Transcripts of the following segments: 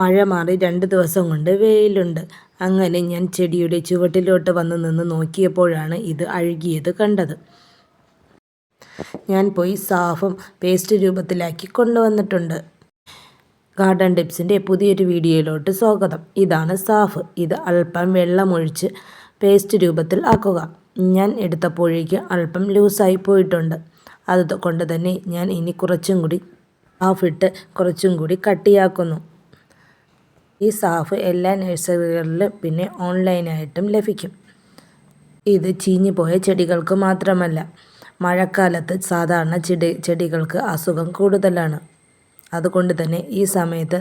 മഴ മാറി 2 ദിവസം കൊണ്ട് വെയിലുണ്ട്. അങ്ങനെ ഞാൻ ചെടിയുടെ ചുവട്ടിലോട്ട് വന്ന് നിന്ന് നോക്കിയപ്പോഴാണ് ഇത് അഴുകിയത് കണ്ടത്. ഞാൻ പോയി സാഫും പേസ്റ്റ് രൂപത്തിലാക്കി കൊണ്ടുവന്നിട്ടുണ്ട്. ഗാർഡൻ ടിപ്സിൻ്റെ പുതിയൊരു വീഡിയോയിലോട്ട് സ്വാഗതം. ഇതാണ് സാഫ്. ഇത് അല്പം വെള്ളമൊഴിച്ച് പേസ്റ്റ് രൂപത്തിൽ ആക്കുക. ഞാൻ എടുത്തപ്പോഴേക്ക് അല്പം ലൂസായി പോയിട്ടുണ്ട്. അതുകൊണ്ട് തന്നെ ഞാൻ ഇനി കുറച്ചും കൂടി സാഫിട്ട് കുറച്ചും കൂടി കട്ടിയാക്കുന്നു. ഈ സാഫ് എല്ലാ നഴ്സറികളിലും പിന്നെ ഓൺലൈനായിട്ടും ലഭിക്കും. ഇത് ചീഞ്ഞു പോയ ചെടികൾക്ക് മാത്രമല്ല, മഴക്കാലത്ത് സാധാരണ ചെടികൾക്ക് അസുഖം കൂടുതലാണ്. അതുകൊണ്ട് തന്നെ ഈ സമയത്ത്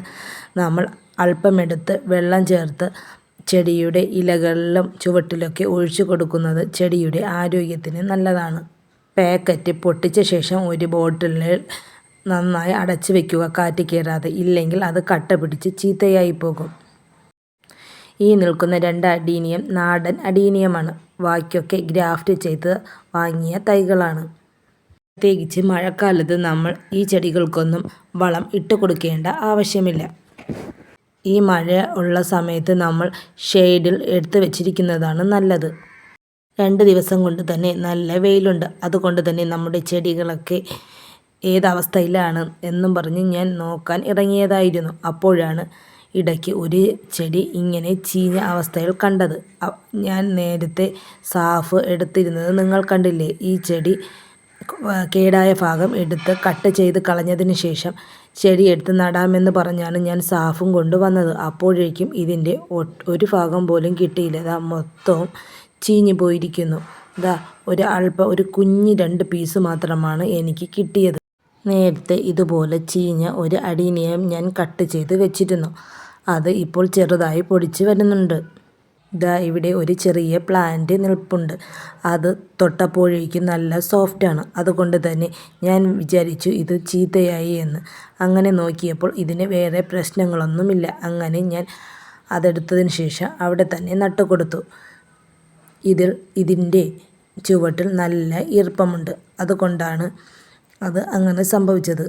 നമ്മൾ അല്പമെടുത്ത് വെള്ളം ചേർത്ത് ചെടിയുടെ ഇലകളിലും ചുവട്ടിലൊക്കെ ഒഴിച്ചു കൊടുക്കുന്നത് ചെടിയുടെ ആരോഗ്യത്തിന് നല്ലതാണ്. പാക്കറ്റ് പൊട്ടിച്ച ശേഷം ഒരു ബോട്ടിലിൽ നന്നായി അടച്ചു വയ്ക്കുക, കാറ്റ് കയറാതെ. ഇല്ലെങ്കിൽ അത് കട്ട പിടിച്ച് ചീത്തയായി പോകും. ഈ നിൽക്കുന്ന 2 അഡീനിയം നാടൻ അഡീനിയമാണ്. ബാക്കിയൊക്കെ ഗ്രാഫ്റ്റ് ചെയ്ത് വാങ്ങിയ തൈകളാണ്. പ്രത്യേകിച്ച് മഴക്കാലത്ത് നമ്മൾ ഈ ചെടികൾക്കൊന്നും വളം ഇട്ട് കൊടുക്കേണ്ട ആവശ്യമില്ല. ഈ മഴ ഉള്ള സമയത്ത് നമ്മൾ ഷെയ്ഡിൽ എടുത്ത് വെച്ചിരിക്കുന്നതാണ് നല്ലത്. 2 ദിവസം കൊണ്ട് തന്നെ നല്ല വെയിലുണ്ട്. അതുകൊണ്ട് തന്നെ നമ്മുടെ ചെടികളൊക്കെ ഏതവസ്ഥയിലാണ് എന്നും പറഞ്ഞ് ഞാൻ നോക്കാൻ ഇറങ്ങിയതായിരുന്നു. അപ്പോഴാണ് ഇടയ്ക്ക് ഒരു ചെടി ഇങ്ങനെ ചീഞ്ഞ അവസ്ഥയിൽ കണ്ടത്. ഞാൻ നേരത്തെ സാഫ് എടുത്തിരുന്നത് നിങ്ങൾ കണ്ടില്ലേ. ഈ ചെടി കേടായ ഭാഗം എടുത്ത് കട്ട് ചെയ്ത് കളഞ്ഞതിന് ശേഷം ചെടി എടുത്ത് നടാമെന്ന് പറഞ്ഞാണ് ഞാൻ സാഫും കൊണ്ടുവന്നത്. അപ്പോഴേക്കും ഇതിൻ്റെ ഒരു ഭാഗം പോലും കിട്ടിയില്ല. മൊത്തവും ചീഞ്ഞു പോയിരിക്കുന്നു. ഒരു കുഞ്ഞ് 2 പീസ് മാത്രമാണ് എനിക്ക് കിട്ടിയത്. നേരത്തെ ഇതുപോലെ ചീഞ്ഞ ഒരു അഡീനിയം ഞാൻ കട്ട് ചെയ്ത് വെച്ചിരുന്നു. അത് ഇപ്പോൾ ചെറുതായി പൊടിച്ച് വരുന്നുണ്ട്. ഇവിടെ ഒരു ചെറിയ പ്ലാന്റ് നിൽപ്പുണ്ട്. അത് തൊട്ടപ്പോഴേക്കും നല്ല സോഫ്റ്റാണ്. അതുകൊണ്ട് തന്നെ ഞാൻ വിചാരിച്ചു ഇത് ചീത്തയായി എന്ന്. അങ്ങനെ നോക്കിയപ്പോൾ ഇതിന് വേറെ പ്രശ്നങ്ങളൊന്നുമില്ല. അങ്ങനെ ഞാൻ അതെടുത്തതിന് ശേഷം അവിടെ തന്നെ നട്ടുകൊടുത്തു. ഇതിൻ്റെ ചുവട്ടിൽ നല്ല ഈർപ്പമുണ്ട്. അതുകൊണ്ടാണ് അത് അങ്ങനെ സംഭവിച്ചത്.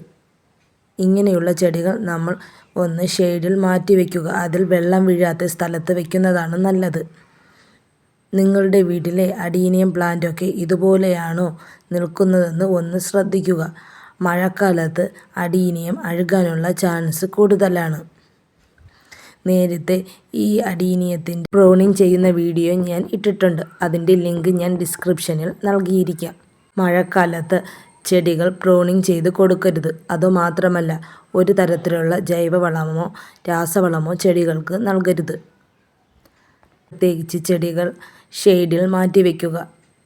ഇങ്ങനെയുള്ള ചെടികൾ നമ്മൾ ഒന്ന് ഷെയ്ഡിൽ മാറ്റി വയ്ക്കുക. അതിൽ വെള്ളം വീഴാത്ത സ്ഥലത്ത് വയ്ക്കുന്നതാണ് നല്ലത്. നിങ്ങളുടെ വീട്ടിലെ അഡീനിയം പ്ലാന്റൊക്കെ ഇതുപോലെയാണോ നിൽക്കുന്നതെന്ന് ഒന്ന് ശ്രദ്ധിക്കുക. മഴക്കാലത്ത് അഡീനിയം അഴുകാനുള്ള ചാൻസ് കൂടുതലാണ്. നേരത്തെ ഈ അഡീനിയത്തിൻ്റെ പ്രൂണിങ് ചെയ്യുന്ന വീഡിയോ ഞാൻ ഇട്ടിട്ടുണ്ട്. അതിൻ്റെ ലിങ്ക് ഞാൻ ഡിസ്ക്രിപ്ഷനിൽ നൽകിയിരിക്കാം. മഴക്കാലത്ത് ചെടികൾ പ്രൂണിങ് ചെയ്ത് കൊടുക്കരുത്. അതുമാത്രമല്ല, ഒരു തരത്തിലുള്ള ജൈവവളമോ രാസവളമോ ചെടികൾക്ക് നൽകരുത്. പ്രത്യേകിച്ച് ചെടികൾ ഷെയ്ഡിൽ മാറ്റി വയ്ക്കുക.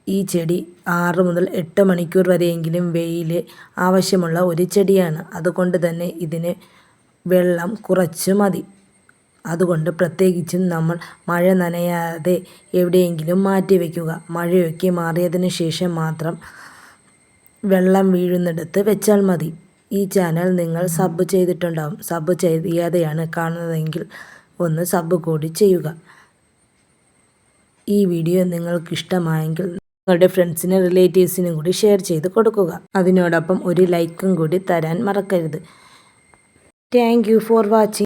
ഈ ചെടി 6 മുതൽ 8 മണിക്കൂർ വരെയെങ്കിലും വെയിൽ ആവശ്യമുള്ള ഒരു ചെടിയാണ്. അതുകൊണ്ട് തന്നെ ഇതിന് വെള്ളം കുറച്ച് മതി. അതുകൊണ്ട് പ്രത്യേകിച്ചും നമ്മൾ മഴ നനയാതെ എവിടെയെങ്കിലും മാറ്റി വയ്ക്കുക. മഴയൊക്കെ മാറിയതിന് ശേഷം മാത്രം വെള്ളം വീഴുന്നിടത്ത് വെച്ചാൽ മതി. ഈ ചാനൽ നിങ്ങൾ സബ് ചെയ്തിട്ടുണ്ടാവും. സബ് ചെയ്യാതെയാണ് കാണുന്നതെങ്കിൽ ഒന്ന് സബ് കൂടി ചെയ്യുക. ഈ വീഡിയോ നിങ്ങൾക്ക് ഇഷ്ടമായെങ്കിൽ നിങ്ങളുടെ ഫ്രണ്ട്സിനും റിലേറ്റീവ്സിനും കൂടി ഷെയർ ചെയ്ത് കൊടുക്കുക. അതിനോടൊപ്പം ഒരു ലൈക്കും കൂടി തരാൻ മറക്കരുത്. Thank you for watching.